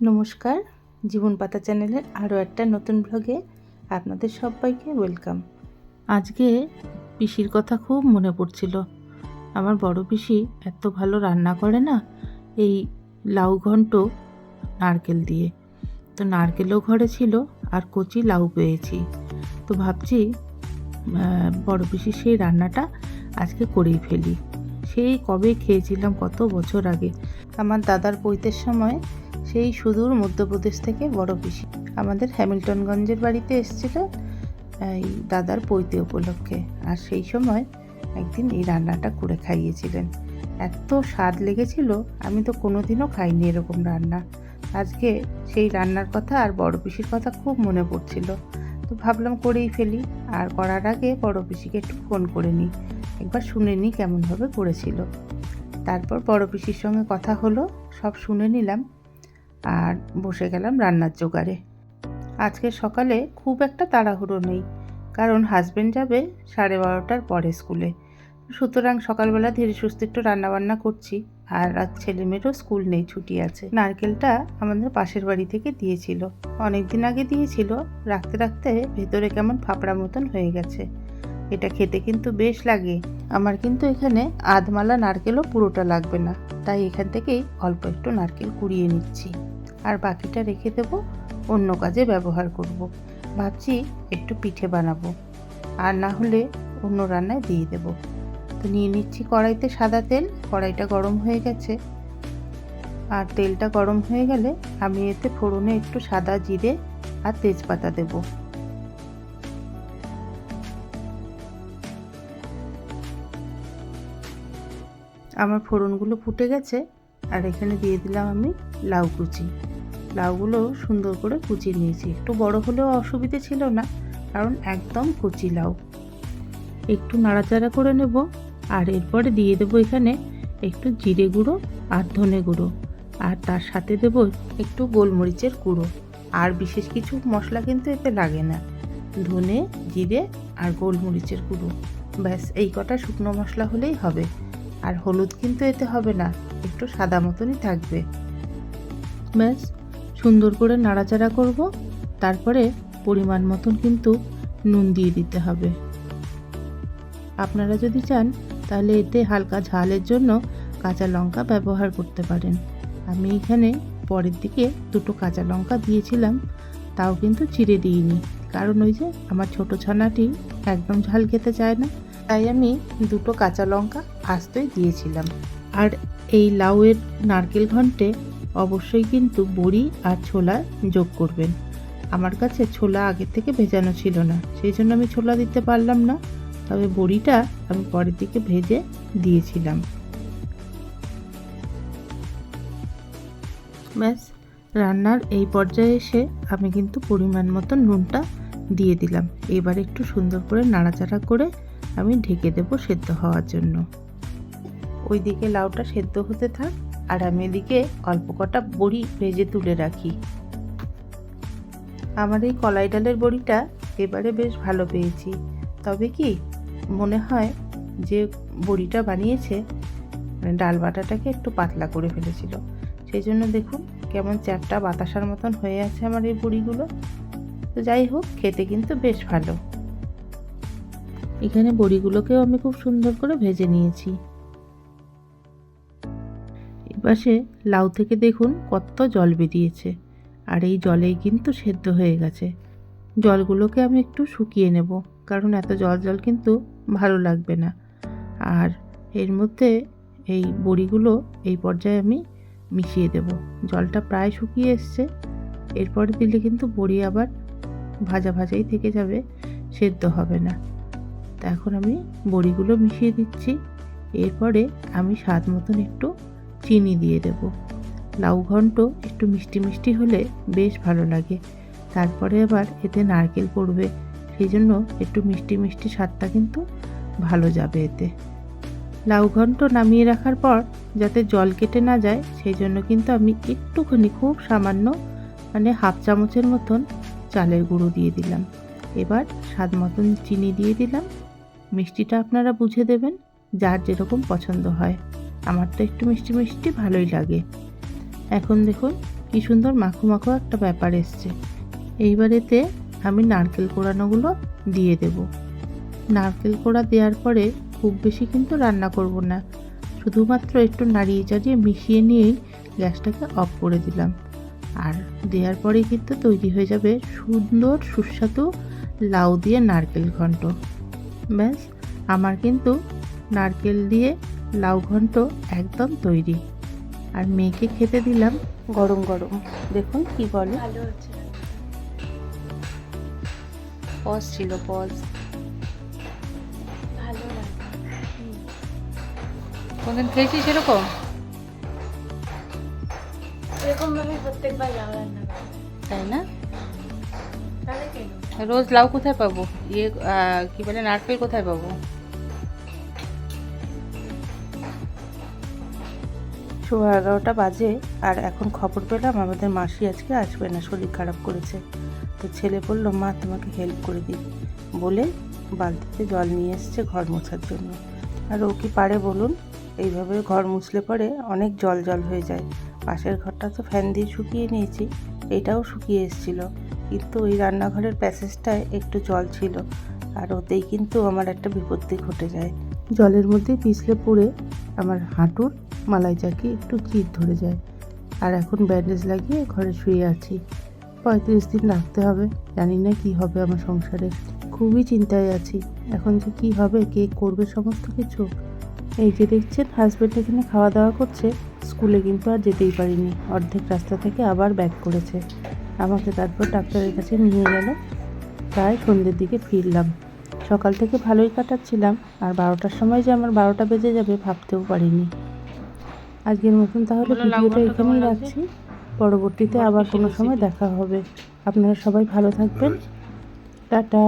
নমস্কার, জীবন পাতা চ্যানেলের আরও একটা নতুন ব্লগে আপনাদের সবাইকে ওয়েলকাম। আজকে পিসির কথা খুব মনে পড়ছিল। আমার বড় পিসি এত ভালো রান্না করে না, এই লাউ ঘন্ট নারকেল দিয়ে। তো নারকেলও ঘরে ছিল আর কচি লাউ পেয়েছি। তো ভাবছি বড় পিসির সেই রান্নাটা আজকে করেই ফেলি। সেই কবে খেয়েছিলাম, কত বছর আগে, আমার দাদার পৈতের সময়। সেই সুদূর মধ্যপ্রদেশ থেকে বড় পিসি আমাদের হ্যামিল্টনগঞ্জের বাড়িতে এসেছিল এই দাদার পৈতে উপলক্ষে। আর সেই সময় একদিন এই রান্নাটা করে খাইয়েছিলেন। এত স্বাদ লেগেছিল, আমি তো কোনোদিনও খাইনি এরকম রান্না। আজকে সেই রান্নার কথা আর বড় পিসির কথা খুব মনে পড়ছিল, তো ভাবলাম করেই ফেলি। আর করার আগে বড় পিসিকে একটু ফোন করে নিই, একবার শুনে নিই কেমনভাবে করেছিল। তারপর বড় পিসির সঙ্গে কথা হলো, সব শুনে নিলাম আর বসে গেলাম রান্নার জোগাড়ে। আজকে সকালে খুব একটা তাড়াহুড়ো নেই, কারণ হাজবেন্ড যাবে 12:30টার পরে স্কুলে। সুতরাং সকালবেলা ধীরে সুস্থে একটু রান্নাবান্না করছি। আর আজ ছেলেমেয়েরও স্কুল নেই, ছুটি আছে। নারকেলটা আমাদের পাশের বাড়ি থেকে দিয়েছিল, অনেক দিন আগে দিয়েছিল। রাখতে রাখতে ভেতরে কেমন ফাপড়া মতন হয়ে গেছে। এটা খেতে কিন্তু বেশ লাগে। আমার কিন্তু এখানে আধমালা নারকেলও পুরোটা লাগবে না, তাই এখান থেকেই অল্প একটু নারকেল কুড়িয়ে নিচ্ছি। আর বাকিটা রেখে দেব, অন্য কাজে ব্যবহার করব। ভাবছি একটু পিঠে বানাবো, আর না হলে অন্য রান্নায় দিয়ে দেব। তো নিয়ে নিচ্ছি কড়াইতে সাদা তেল। কড়াইটা গরম হয়ে গেছে, আর তেলটা গরম হয়ে গেলে আমি এতে ফোড়নে একটু সাদা জিরে আর তেজপাতা দেব। আমার ফোড়নগুলো ফুটে গেছে, আর এখানে দিয়ে দিলাম আমি লাউ কুচি। লাউগুলো সুন্দর করে কুচিয়ে নিয়েছি, একটু বড় হলেও অসুবিধে ছিল না, কারণ একদম কচি লাউ। একটু নাড়াচাড়া করে নেব, আর এরপরে দিয়ে দেবো এখানে একটু জিরে গুঁড়ো আর ধনে গুঁড়ো, আর তার সাথে দেব একটু গোলমরিচের গুঁড়ো। আর বিশেষ কিছু মশলা কিন্তু এতে লাগে না, ধনে, জিরে আর গোলমরিচের গুঁড়ো, ব্যাস এই কটা শুকনো মশলা হলেই হবে। আর হলুদ কিন্তু এতে হবে না, একটু সাদা মতনই থাকবে। ব্যাস সুন্দর করে নাড়াচাড়া করব। তারপরে পরিমাণ মতন কিন্তু নুন দিয়ে দিতে হবে। আপনারা যদি চান তাহলে এতে হালকা ঝালের জন্য কাঁচা লঙ্কা ব্যবহার করতে পারেন। আমি এখানে পরের দিকে দুটো কাঁচা লঙ্কা দিয়েছিলাম, তাও কিন্তু চিড়ে দিইনি, কারণ ওই যে আমার ছোটো ছানাটি একদম ঝাল খেতে চায় না, তাই আমি দুটো কাঁচা লঙ্কা আস্তই দিয়েছিলাম। আর এই লাউয়ের নারকেল ঘন্টে অবশ্যই কিন্তু বড়ি আর ছোলা যোগ করবেন। আমার কাছে ছোলা আগে থেকে ভেজানো ছিল না, সেই জন্য আমি ছোলা দিতে পারলাম না, তবে বড়িটা আমি পরের দিকে ভেজে দিয়েছিলাম। ব্যাস রান্নার এই পর্যায়ে এসে আমি কিন্তু পরিমাণ মতো নুনটা দিয়ে দিলাম। এবার একটু সুন্দর করে নাড়াচাড়া করে আমি ঢেকে দেবো সেদ্ধ হওয়ার জন্য। ওইদিকে লাউটা সেদ্ধ হতে থাক, আর আমি এদিকে অল্প কটা বড়ি ভেজে তুলে রাখি। আমার এই কলাই ডালের বড়িটা এবারে বেশ ভালো পেয়েছি, তবে কি মনে হয় যে বড়িটা বানিয়েছে ডাল বাটাটাকে একটু পাতলা করে ফেলেছিল, সেই জন্য দেখুন কেমন চ্যাপটা বাতাসার মতন হয়ে আছে আমার এই বড়িগুলো। তো যাই হোক, খেতে কিন্তু বেশ ভালো। এখানে বড়িগুলোকেও আমি খুব সুন্দর করে ভেজে নিয়েছি। এপাশে লাউ থেকে দেখুন কত জল বেরিয়েছে, আর এই জলেই কিন্তু সেদ্ধ হয়ে গেছে। জলগুলোকে আমি একটু শুকিয়ে নেব, কারণ এত জল জল কিন্তু ভালো লাগবে না। আর এর মধ্যে এই বড়িগুলো এই পর্যায়ে আমি মিশিয়ে দেব। জলটা প্রায় শুকিয়ে এসছে, এরপরে দিলে কিন্তু বড়ি আবার ভাজা ভাজাই থেকে যাবে, সেদ্ধ হবে না। তা এখন আমি বড়িগুলো মিশিয়ে দিচ্ছি। এরপরে আমি স্বাদ মতন একটু চিনি দিয়ে দেব। লাউ ঘন্ট একটু মিষ্টি মিষ্টি হলে বেশ ভালো লাগে। তারপরে আবার এতে নারকেল পড়বে, সেই জন্য একটু মিষ্টি মিষ্টি স্বাদটা কিন্তু ভালো যাবে এতে। লাউ ঘন্ট নামিয়ে রাখার পর যাতে জল কেটে না যায়, সেই জন্য কিন্তু আমি একটুখানি, খুব সামান্য, মানে হাফ চামচের মতন চালের গুঁড়ো দিয়ে দিলাম। এবার স্বাদ মতন চিনি দিয়ে দিলাম। মিষ্টিটা আপনারা বুঝে দেবেন, যার যেরকম পছন্দ হয়। আমার তো একটু মিষ্টি মিষ্টি ভালোই লাগে। এখন দেখুন কি সুন্দর মাখো মাখো একটা ব্যাপার এসছে। এইবার এতে আমি নারকেল কোড়ানোগুলো দিয়ে দেব। নারকেল কোড়া দেওয়ার পরে খুব বেশি কিন্তু রান্না করব না, শুধুমাত্র একটু নাড়িয়ে চাড়িয়ে মিশিয়ে নিয়েই গ্যাসটাকে অফ করে দিলাম। আর দেওয়ার পরে কিন্তু তৈরি হয়ে যাবে সুন্দর সুস্বাদু লাউ দিয়ে নারকেল ঘন্ট। ব্যাস, আমার কিন্তু নারকেল দিয়ে লাউ ঘন্ট একদম তৈরি। আর মেয়েকে খেতে দিলাম গরম গরম। দেখুন কি বলে। ভালো হচ্ছে। পজ ছিল, পজ। ভালো লাগে। কোনদিন খেয়েছিস এরকম? এরকম ভাবে প্রত্যেকবার লাউ রান্না করি। তাই না? তাহলে কেন? রোজ লাউ কোথায় পাবো? কি বলে, নারকেল কোথায় পাবো? সোয়া 11টা বাজে, আর এখন খবর পেলাম আমাদের মাসি আজকে আসবে না, শরীর খারাপ করেছে। তো ছেলে বললো, মা তোমাকে হেল্প করে দিই বলে বালতিতে জল নিয়ে এসছে ঘর মোছার জন্য। আর ও কি পারে বলুন? এইভাবে ঘর মুছলে পরে অনেক জল জল হয়ে যায়। পাশের ঘরটা তো ফ্যান দিয়ে শুকিয়ে নিয়েছি, এটাও শুকিয়ে এসেছিলো, কিন্তু ওই রান্নাঘরের প্যাসেজটায় একটু জল ছিল, আর ওতেই কিন্তু আমার একটা বিপত্তি ঘটে যায়। জলের মধ্যে পিছলে পড়ে আমার হাঁটুর মালাই চাকি একটু চির ধরে যায়। আর এখন ব্যান্ডেজ লাগিয়ে ঘরে শুয়ে আছি। 35 দিন রাখতে হবে, জানি না কি হবে আমার সংসারে। খুবই চিন্তায় আছি, এখন যে কি হবে, কে করবে সমস্ত কিছু। এই যে দেখছেন হাজব্যান্ড এখানে খাওয়া দাওয়া করছে, স্কুলে কিন্তু আর যেতেই পারিনি, অর্ধেক রাস্তা থেকে আবার ব্যাক করেছে। আমাকে তারপর ডাক্তারের কাছে নিয়ে গেল, প্রায় সন্ধ্যের দিকে ফিরলাম। সকাল থেকে ভালোই কাটাচ্ছিলাম, আর 12টার সময় যে আমার 12টা বেজে যাবে ভাবতেও পারিনি। আজকের মতন তাহলে ভিডিওটা এখানেই রাখছি, পরবর্তীতে আবার কোনো সময় দেখা হবে। আপনারা সবাই ভালো থাকবেন, টাটা।